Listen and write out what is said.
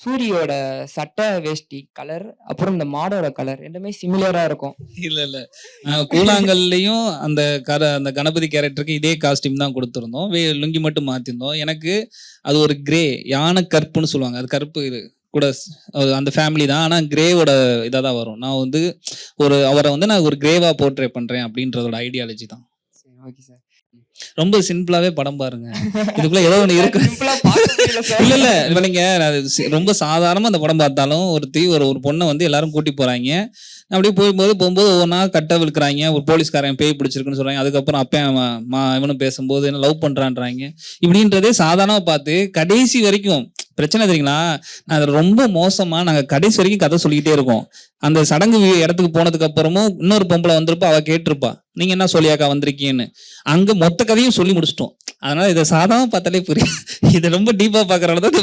சூரியோட சட்டை வேஷ்டி கலர், அப்புறம் இந்த மாடோட கலர் 2மே சிமிலரா இருக்கும். இல்ல இல்ல கூழாங்கல்லையும் அந்த கணபதி கேரக்டருக்கு இதே காஸ்டியூம் தான் கொடுத்துருந்தோம். லுங்கி மட்டும் மாத்திருந்தோம். எனக்கு அது ஒரு கிரே யானை கருப்புன்னு சொல்லுவாங்க. அது கருப்பு கூட அந்த ஃபேமிலி தான். ஆனா கிரேவோட இதா தான் வரும். நான் வந்து அவரை வந்து நான் ஒரு கிரேவா போர்ட்ரே பண்றேன் அப்படின்றதோட ஐடியாலஜி தான். சரி, ஓகே சார். ரொம்ப சிம்பிளாவே படம் பாருங்க. இதுக்குள்ள ஏதோ ஒண்ணு இருக்கு. சிம்பிளா பார்க்க முடியல சார். இல்ல இல்ல இப்ப நீங்க ரொம்ப சாதாரணமா அந்த படம் பார்த்தாலும் ஒரு பொண்ணை வந்து எல்லாரும் கூட்டி போறாங்க. அப்படியே போகும்போது ஒவ்வொன்றா கட்ட விழுக்கிறாங்க. ஒரு போலீஸ்காரன் பேய் பிடிச்சிருக்குன்னு சொல்றாங்க. அதுக்கப்புறம் அப்ப இவனும் பேசும்போது என்ன லவ் பண்றான்றாங்க. இப்படின்றதே சாதாரணமா பார்த்து கடைசி வரைக்கும் பிரச்சனை தெரியுங்களா? அது ரொம்ப மோசமா நாங்க கடைசி வரைக்கும் கதை சொல்லிக்கிட்டே இருக்கோம். அந்த சடங்கு இடத்துக்கு போனதுக்கு அப்புறமும் இன்னொரு பொம்பளை வந்திருப்பா, அவ கேட்டிருப்பா நீங்க என்ன சொல்லியாக்கா வந்திருக்கீங்கன்னு. அங்க மொத்த கதையும் சொல்லி முடிச்சிட்டோம். அதனால இதை சாதாரண பார்த்தாலே புரியும். இதை ரொம்ப டீப்பா பாக்குறதுனால தான்